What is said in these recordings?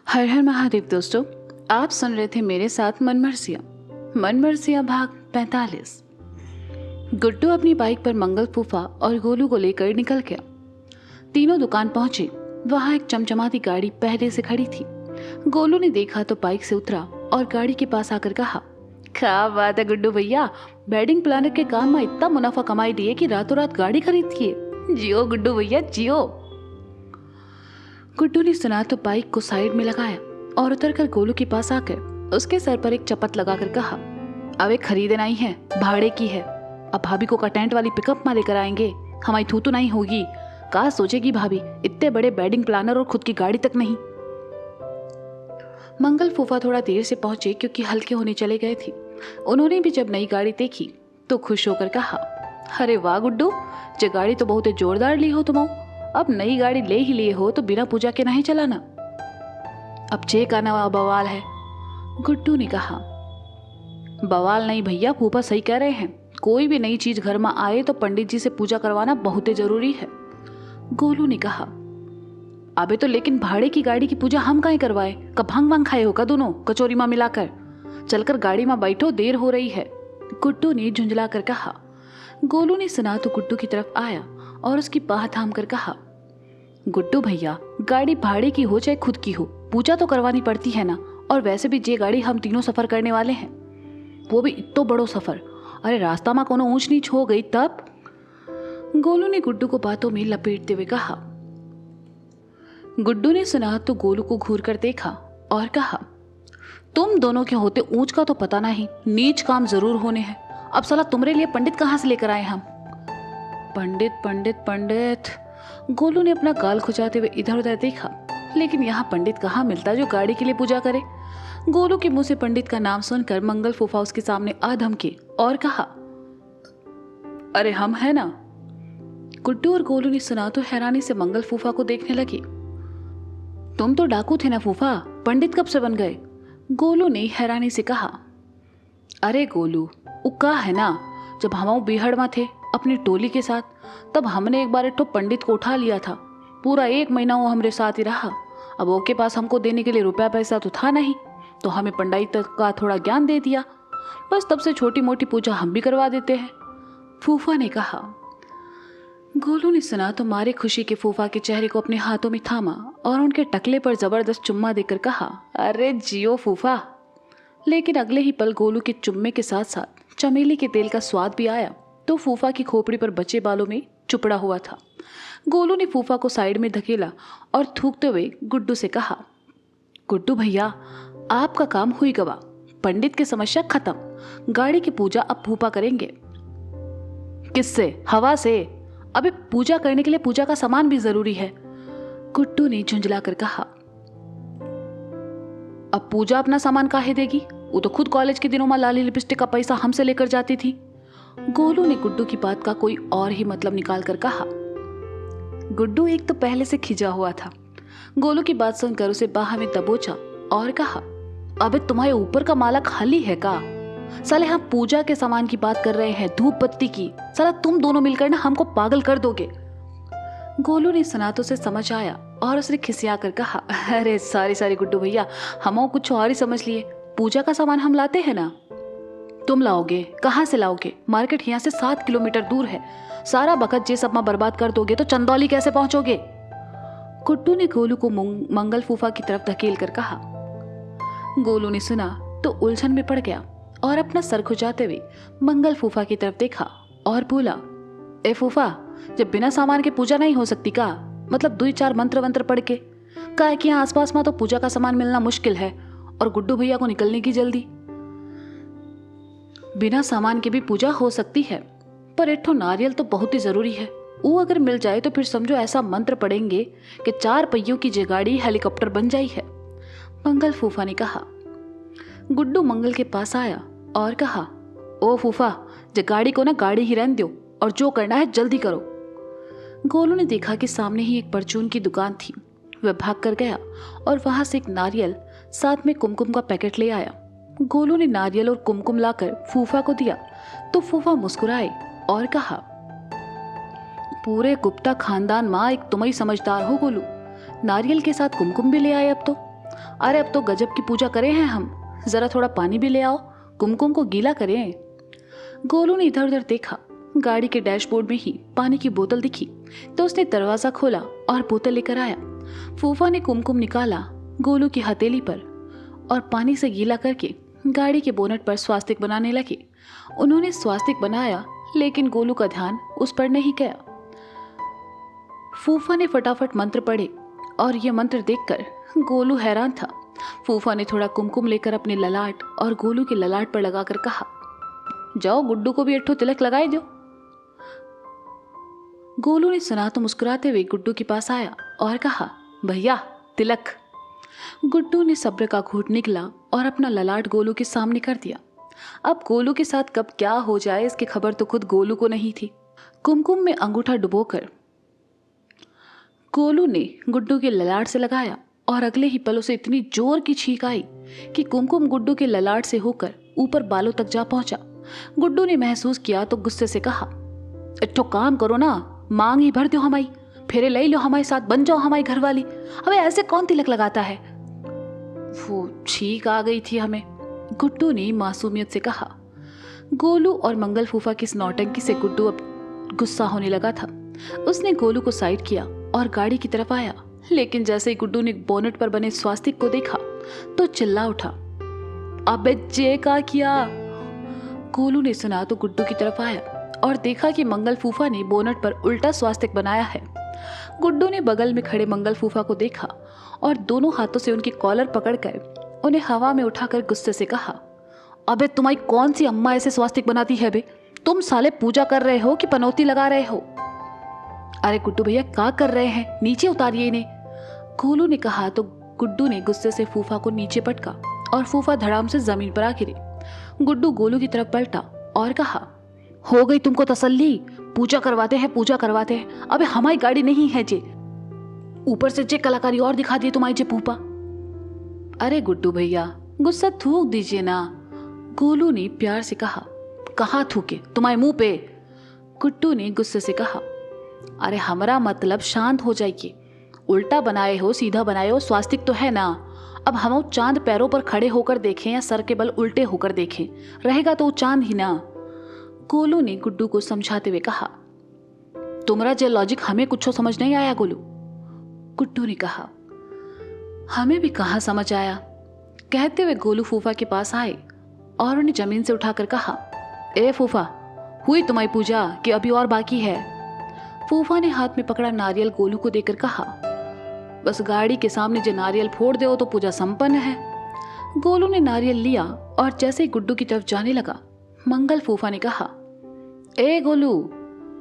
हर हर महादेव दोस्तों, आप सुन रहे थे मेरे साथ मनमर्सिया भाग 45। गुड्डू अपनी बाइक पर मंगल फूफा और गोलू को लेकर निकल गया। तीनों दुकान पहुंचे। वहां एक चमचमाती गाड़ी पहले से खड़ी थी। गोलू ने देखा तो बाइक से उतरा और गाड़ी के पास आकर कहा, क्या बात है गुड्डू भैया, वेडिंग प्लानर के काम में इतना मुनाफा कमाई दिए कि रातों रात गाड़ी खरीद दिए। जियो गुड्डू भैया जियो। गुड्डू ने सुना तो बाइक को साइड में लगाया और उतरकर गोलू के पास आकर उसके सर पर एक चपत लगाकर कहा, अब एक खरीदे नहीं है, भाड़े की है। अब भाभी को का टेंट वाली पिकअप में लेकर आएंगे, हमारी थू तो नहीं होगी। कहा सोचेगी भाभी, इतने बड़े वेडिंग प्लानर और खुद की गाड़ी तक नहीं। मंगल फूफा थोड़ा देर से पहुंचे क्योंकि हल्के होने चले गए थे। उन्होंने भी जब नई गाड़ी देखी तो खुश होकर कहा, अरे वाह गुड्डू, ये गाड़ी तो बहुत जोरदार ली हो तुम। अब नई गाड़ी ले ही लिए हो तो बिना पूजा के नहीं चलाना। अब चेक आना बवाल है। गुड्डू ने कहा, बवाल नहीं भैया, फूफा सही कह रहे हैं। कोई भी नई चीज घर में आए तो पंडित जी से पूजा करवाना बहुत जरूरी है। गोलू ने कहा, अबे तो लेकिन भाड़े की गाड़ी की पूजा हम काहे करवाए? कब भांग भांग खाए हो का दोनों कचोरी में मिलाकर? चलकर गाड़ी में बैठो, देर हो रही है। गुड्डू ने झुंझला कर कहा। गोलू ने सुना तो गुड्डू की तरफ आया और उसकी बाह थाम कर कहा, गुड्डू भैया, गाड़ी भाड़े की हो चाहे खुद की हो, पूजा तो करवानी पड़ती है ना। और वैसे भी ये गाड़ी हम तीनों सफर करने वाले हैं, वो भी इतना बड़ो सफर। अरे रास्ता में कोनो ऊंच नीच हो गई तब? गोलू ने गुड्डू को बातों में लपेटते हुए कहा। गुड्डू ने सुना तो गोलू को घूर कर देखा और कहा, तुम दोनों के होते ऊंच का तो पता नहीं, नीच काम जरूर होने हैं। अब साला तुम्हारे लिए पंडित कहां से लेकर आए हम? पंडित पंडित पंडित। गोलू ने अपना गाल खुजाते हुए इधर उधर देखा, लेकिन यहाँ पंडित कहाँ मिलता जो गाड़ी के लिए पूजा करे। गोलू के मुंह से पंडित का नाम सुनकर मंगल फूफा उसके सामने आ धमके और कहा, अरे हम है ना। गुड्डू और गोलू ने सुना तो हैरानी से मंगल फूफा को देखने लगे। तुम तो डाकू थे ना फूफा, पंडित कब से बन गए? गोलू ने हैरानी से कहा। अरे गोलू, उक्का है ना, जब हम बिहड़ में थे अपनी टोली के साथ, तब हमने एक बार एक पंडित को उठा लिया था। पूरा 1 महीना वो हमारे साथ ही रहा। अब वो के पास हमको देने के लिए रुपया पैसा तो था नहीं, तो हमें पंडाई तक का थोड़ा ज्ञान दे दिया। बस तब से छोटी मोटी पूजा हम भी करवा देते हैं, फूफा ने कहा। गोलू ने सुना तो मारे खुशी के फूफा के चेहरे को अपने हाथों में थामा और उनके टकले पर जबरदस्त चुम्मा देकर कहा, अरे जियो फूफा। लेकिन अगले ही पल गोलू के चुम्मे के साथ साथ चमेली के तेल का स्वाद भी आया तो फूफा की खोपड़ी पर बचे बालों में चुपड़ा हुआ था। गोलू ने फूफा को साइड में धकेला और थूकते हुए गुड्डू से कहा, गुड्डू भैया, आपका काम हुई गवा, पंडित की समस्या खत्म। गाड़ी की पूजा अब फूफा करेंगे। किससे? हवा से। अबे पूजा करने के लिए पूजा का सामान भी जरूरी है, गुड्डू ने झुंझला कर कहा। अब पूजा अपना सामान काहे देगी? वो तो खुद कॉलेज के दिनों में लाली लिपस्टिक का पैसा हमसे लेकर जाती थी। गोलू ने गुड्डू की बात का कोई और ही मतलब निकाल कर कहा। गुड्डू एक तो पहले से खिंचा हुआ था। गोलू की बात सुनकर उसे बाह में दबोचा और कहा, अबे तुम्हारे ऊपर का माला खाली है का? साले हम पूजा के सामान की बात कर रहे हैं, धूप बत्ती की। साला तुम दोनों मिलकर ना हमको पागल कर दोगे। गोलू ने सुना तो उसे समझ आया और उसने खिसिया कर कहा, अरे सारी गुड्डू भैया, हम कुछ और ही समझ लिए। पूजा का सामान हम लाते हैं ना। तुम लाओगे? कहाँ से लाओगे? मार्केट यहाँ से 7 किलोमीटर दूर है। सारा बखत जे सब में बर्बाद कर दोगे तो चंदौली कैसे पहुंचोगे? गुड्डू ने गोलू को मंगल फूफा की तरफ धकेल कर कहा। गोलू ने सुना तो उलझन में पड़ गया और अपना सर खुजाते हुए मंगल फूफा की तरफ देखा और बोला, ए फूफा, जब बिना सामान के पूजा नहीं हो सकती का? मतलब 2-4 मंत्र वंत्र पढ़ के? का है कि यहाँ आसपास में तो पूजा का सामान मिलना मुश्किल है और गुड्डू भैया को निकलने की जल्दी। बिना सामान के भी पूजा हो सकती है, पर एक ठो नारियल तो बहुत ही जरूरी है। वो अगर मिल जाए तो फिर समझो ऐसा मंत्र पढ़ेंगे कि 4 पहियों की गाड़ी हेलीकॉप्टर बन जाई है, मंगल फूफा ने कहा। गुड्डू मंगल के पास आया और कहा, ओ फूफा, जे गाड़ी को ना गाड़ी ही रहने दो और जो करना है जल्दी करो। गोलू ने देखा कि सामने ही एक परचून की दुकान थी। वह भाग कर गया और वहां से एक नारियल साथ में कुमकुम का पैकेट ले आया। गोलू ने नारियल और कुमकुम लाकर फूफा को दिया तो फूफा मुस्कुराए और कहा, पूरे गुप्ता खानदान माँ एक तुम ही समझदार हो गोलू। नारियल के साथ कुमकुम भी ले आए अब तो। अरे अब तो गजब की पूजा करें हैं हम, जरा थोड़ा पानी भी ले आओ, कुमकुम को गीला करें। गोलू ने इधर उधर देखा, गाड़ी के डैशबोर्ड में ही पानी की बोतल दिखी तो उसने दरवाजा खोला और बोतल लेकर आया। फूफा ने कुमकुम निकाला गोलू की हथेली पर और पानी से गीला करके गाड़ी के बोनट पर स्वास्तिक बनाने लगे। उन्होंने स्वास्तिक बनाया लेकिन गोलू का ध्यान उस पर नहीं गया। फूफा ने फटाफट मंत्र पढ़े और यह मंत्र देखकर गोलू हैरान था। फूफा ने थोड़ा कुमकुम लेकर अपने ललाट और गोलू के ललाट पर लगाकर कहा, जाओ गुड्डू को भी एक ठो तिलक लगाए दो। गोलू ने सुना तो मुस्कुराते हुए गुड्डू के पास आया और कहा, भैया तिलक। गुड्डू ने सब्र का घूंट निकला और अपना ललाट गोलू के सामने कर दिया। अब गोलू के साथ कब क्या हो जाए इसकी खबर तो खुद गोलू को नहीं थी। कुमकुम में अंगूठा डुबोकर गोलू ने गुड्डू के ललाट से लगाया और अगले ही पल उसे इतनी जोर की छींक आई कि कुमकुम गुड्डू के ललाट से होकर ऊपर बालों तक जा पहुंचा। गुड्डू ने महसूस किया तो गुस्से से कहा, इट्ठो काम करो ना, मांग ही भर दो हमारी, फेरे ले लो हमारे साथ, बन जाओ हमारी घरवाली। हमें ऐसे कौन तिलक लगाता है? वो छींक आ गई थी हमें, गुड्डू ने मासूमियत से कहा। गोलू और मंगल फूफा की इस नौटंकी से गुड्डू अब गुस्सा होने लगा था। उसने गोलू को साइड किया और गाड़ी की तरफ आया, लेकिन जैसे ही गुड्डू ने बोनट पर बने स्वास्तिक को देखा तो चिल्ला उठा, अबे जे का किया। गोलू ने सुना तो गुड्डू की तरफ आया और देखा कि मंगल फूफा ने बोनट पर उल्टा स्वास्तिक बनाया है। गुड्डू ने बगल में खड़े मंगल फूफा को देखा और दोनों हाथों से उनकी कॉलर पकड़कर उन्हें हवा में उठाकर गुस्से से कहा, अबे तुम्हारी कौन सी अम्मा ऐसे स्वास्तिक बनाती है बे? तुम साले पूजा कर रहे हो कि पनौती लगा रहे हो? अरे गुड्डू भैया क्या कर रहे हैं, नीचे उतारिए इन्हें। गोलू ने कहा तो गुड्डू ने गुस्से से फूफा को नीचे पटका और फूफा धड़ाम से जमीन पर आ गिरे। गुड्डू गोलू की तरफ पलटा और कहा, हो गई तुमको तसल्ली? पूजा करवाते हैं। अबे हमारी गाड़ी नहीं है जे, ऊपर से जे कलाकारी और दिखा दिए तुम्हारी जे फूफा। अरे गुड्डू भैया गुस्सा थूक दीजिए ना, गोलू ने प्यार से कहा। कहाँ थूके? तुम्हारे मुंह पे, गुड्डू ने गुस्से से कहा। अरे हमारा मतलब शांत हो जाइए, उल्टा बनाए हो सीधा बनाए हो, स्वास्तिक तो है ना। अब हम चांद पैरों पर खड़े होकर देखें या सर के बल उल्टे होकर देखें, रहेगा तो चांद ही ना। गोलू ने गुड्डू को समझाते हुए कहा। तुम्हारा जो लॉजिक हमें कुछ समझ नहीं आया गोलू, गुड्डू ने कहा। हमें भी कहाँ समझ आया, कहते हुए गोलू फूफा के पास आए और उन्हें जमीन से उठाकर कहा, ए फूफा, हुई तुम्हारी पूजा कि अभी और बाकी है? फूफा ने हाथ में पकड़ा नारियल गोलू को देकर कहा, बस गाड़ी के सामने जो नारियल फोड़ दो तो पूजा संपन्न है। गोलू ने नारियल लिया और जैसे ही गुड्डू की तरफ जाने लगा, मंगल फूफा ने कहा, ए गोलू,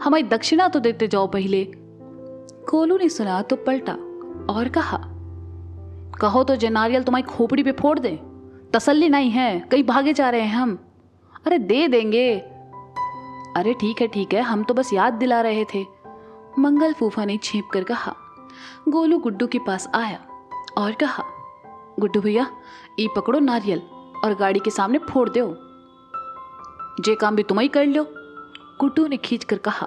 हमारी दक्षिणा तो देते जाओ पहले। गोलू ने सुना तो पलटा और कहा, कहो तो जे नारियल तुम्हारी खोपड़ी पे फोड़ दे, तसल्ली नहीं है, कहीं भागे जा रहे हैं हम। अरे दे देंगे। अरे ठीक है, हम तो बस याद दिला रहे थे, मंगल फूफा ने छींप कर कहा। गोलू गुड्डू के पास आया और कहा, गुड्डू भैया ये पकड़ो नारियल और गाड़ी के सामने फोड़ दो, जे काम भी तुम ही कर लो, गुड्डू ने खींच कर कहा।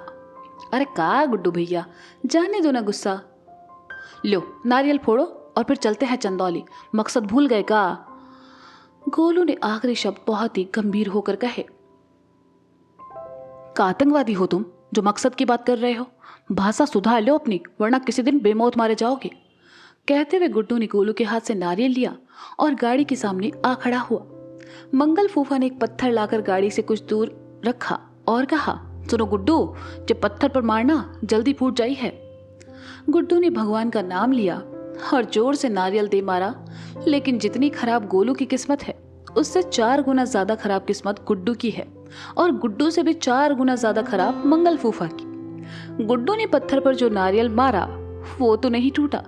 अरे का गुड्डू भैया, जाने दो ना गुस्सा, लो नारियल फोड़ो और फिर चलते हैं चंदौली, मकसद भूल गए का? गोलू ने आखिरी शब्द बहुत ही गंभीर होकर कहे। का आतंकवादी हो तुम जो मकसद की बात कर रहे हो? भाषा सुधार लो अपनी, वरना किसी दिन बेमौत मारे जाओगे। कहते हुए गुड्डू ने गोलू के हाथ से नारियल लिया और गाड़ी के सामने आ खड़ा हुआ। मंगल फूफा ने एक पत्थर लाकर गाड़ी से कुछ दूर रखा और कहा, सुनो गुड्डू, जब पत्थर पर मारना जल्दी फूट जाई है। गुड्डू ने भगवान का नाम लिया और जोर से नारियल दे मारा, लेकिन जितनी खराब गोलू की किस्मत है उससे 4 गुना ज्यादा खराब किस्मत गुड्डू की है और गुड्डू से भी 4 गुना ज्यादा खराब मंगल फूफा की। गुड्डू ने पत्थर पर जो नारियल मारा वो तो नहीं टूटा,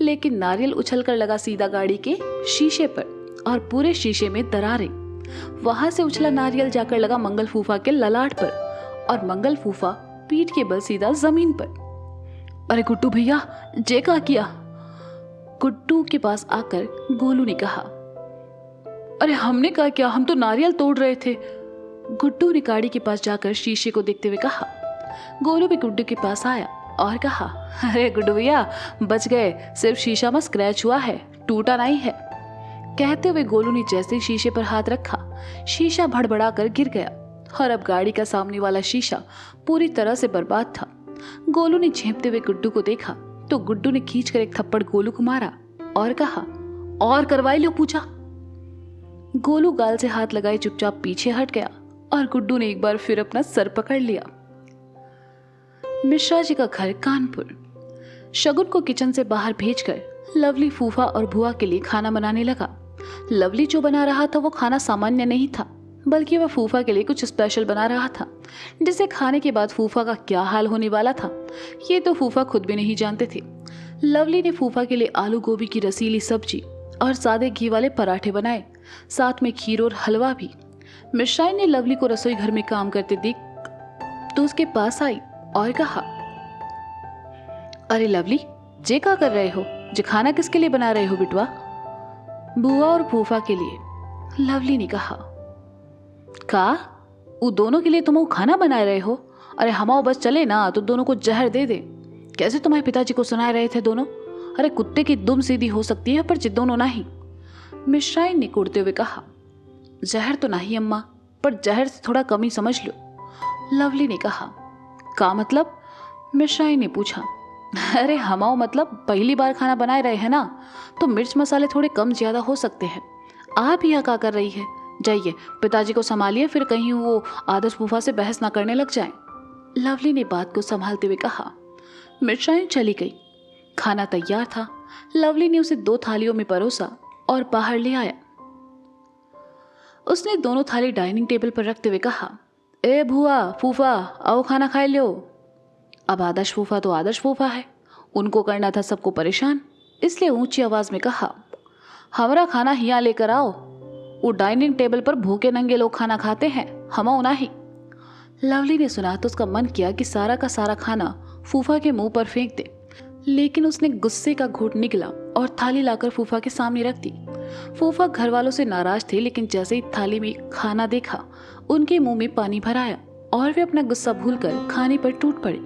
लेकिन नारियल उछलकर लगा सीधा गाड़ी के शीशे पर और पूरे शीशे में दरारें। वहां से उछला नारियल जाकर लगा मंगल फूफा के ललाट पर और मंगल फूफा पीठ के बल सीधा जमीन पर। अरे गुड्डू भैया, जे का किया? गुड्डू के पास आकर गोलू ने कहा। अरे हमने कहा क्या, हम तो नारियल तोड़ रहे थे, गुड्डू ने गाड़ी के पास जाकर शीशे को देखते हुए कहा। गोलू भी गुड्डू के पास आया और कहा, अरे गुड्डू भैया बच गए, सिर्फ शीशा में स्क्रैच हुआ है, टूटा नहीं है। कहते हुए गोलू ने जैसे ही शीशे पर हाथ रखा, शीशा भड़बड़ा कर गिर गया और अब गाड़ी का सामने वाला शीशा पूरी तरह से बर्बाद था। गोलू ने झेंपते हुए गुड्डू को देखा तो गुड्डू ने खींचकर एक थप्पड़ गोलू को मारा और कहा, और करवाई लो पूछा। गोलू गाल से हाथ लगाए चुपचाप पीछे हट गया और गुड्डू ने एक बार फिर अपना सर पकड़ लिया। मिश्रा जी का घर कानपुर। शगुन को किचन से बाहर भेजकर लवली फूफा और बुआ के लिए खाना बनाने लगा। लवली जो बना रहा था वो खाना सामान्य नहीं था, बल्कि वह फूफा के लिए कुछ स्पेशल बना रहा था, जिसे खाने के बाद फूफा का क्या हाल होने वाला था ये तो फूफा खुद भी नहीं जानते थे। लवली ने फूफा के लिए आलू गोभी की रसीली सब्जी और सादे घी वाले पराठे बनाए, साथ में खीर और हलवा भी। मिश्राइन ने लवली को रसोई घर में काम करते देख तो उसके पास आई और कहा, अरे लवली, जे क्या कर रहे हो? जे खाना किसके लिए बना रहे हो बिटवा? बुआ और फूफा के लिए। लवली ने कहा, का वो दोनों के लिए तुम वो खाना बना रहे हो? अरे हमाओ बस चले ना तो दोनों को जहर दे दे। कैसे तुम्हारे पिताजी को सुना रहे थे दोनों? अरे कुत्ते की दुम सीधी हो सकती है पर दोनों नहीं। मिश्राइन ने कुड़ते हुए कहा, जहर तो नहीं अम्मा, पर जहर से थोड़ा कम ही समझ लो। लवली ने कहा, का मतलब? मिश्राइन ने पूछा। अरे हमाओ मतलब पहली बार खाना बनाए रहे हैं ना, तो मिर्च मसाले थोड़े कम ज्यादा हो सकते हैं। आप यहाँ क्या कर रही है? जाइए पिताजी को संभालिए, फिर कहीं वो आदर्श फूफा से बहस ना करने लग जाए। लवली ने बात को संभालते हुए कहा। मिर्चाएं चली गई। खाना तैयार था। लवली ने उसे 2 थालियों में परोसा और बाहर ले आया। उसने दोनों थाली डाइनिंग टेबल पर रखते हुए कहा, ए भुआ फूफा आओ खाना खाए लो। अब आदर्श फूफा तो आदर्श फूफा है, उनको करना था सबको परेशान, इसलिए ऊंची आवाज में कहा, हमारा खाना हिया लेकर आओ। वो डाइनिंग टेबल पर भूखे नंगे लोग खाना खाते हैं, हमाओ नहीं। लवली ने सुना तो उसका मन किया कि सारा का सारा खाना फूफा के मुंह पर फेंक दे, लेकिन उसने गुस्से का घूंट निकला और थाली लाकर फूफा के सामने रख दी। फूफा घर वालों से नाराज थे, लेकिन जैसे ही थाली में खाना देखा उनके मुंह में पानी भर आया और वे अपना गुस्सा भूलकर खाने पर टूट पड़े।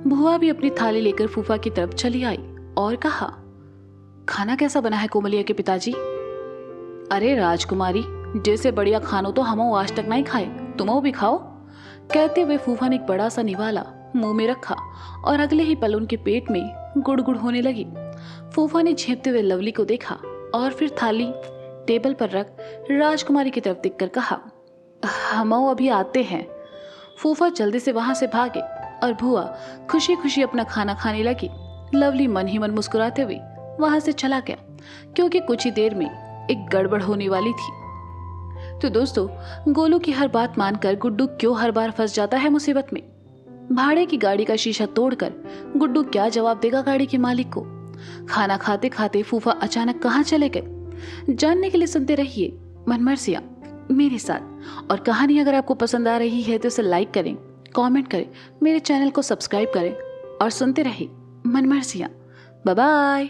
बुआ भी अपनी थाली लेकर फूफा की तरफ चली आई और कहा, खाना कैसा बना है कोमलिया के पिताजी? अरे राजकुमारी, जैसे बढ़िया खानो तो हम आज तक नहीं खाए, तुम भी खाओ। कहते हुए फूफा ने एक बड़ा सा निवाला मुंह में रखा और अगले ही पल उनके पेट में गुड़गुड़ होने लगी। फूफा ने झेपते हुए लवली को देखा और फिर थाली टेबल पर रख राजकुमारी की तरफ देखकर कहा, हम अभी आते हैं। फूफा जल्दी से वहां से भागे और बुआ खुशी खुशी अपना खाना खाने लगी। लवली मन ही मन मुस्कुराते हुए वहां से चला गया, क्योंकि कुछ ही देर में एक गड़बड़ होने वाली थी। तो दोस्तों, गोलू की हर बात मानकर गुड्डू क्यों हर बार फंस जाता है मुसीबत में? भाड़े की गाड़ी का शीशा तोड़कर गुड्डू क्या जवाब देगा गाड़ी के मालिक को? खाना खाते खाते फूफा अचानक कहाँ चले गए? जानने के लिए सुनते रहिए मनमर्जियां मेरे साथ। और कहानी अगर आपको पसंद आ रही है तो इसे लाइक करें, कमेंट करें, मेरे चैनल को सब्सक्राइब करें और सुनते रहिए मनमर्जियां। Bye bye.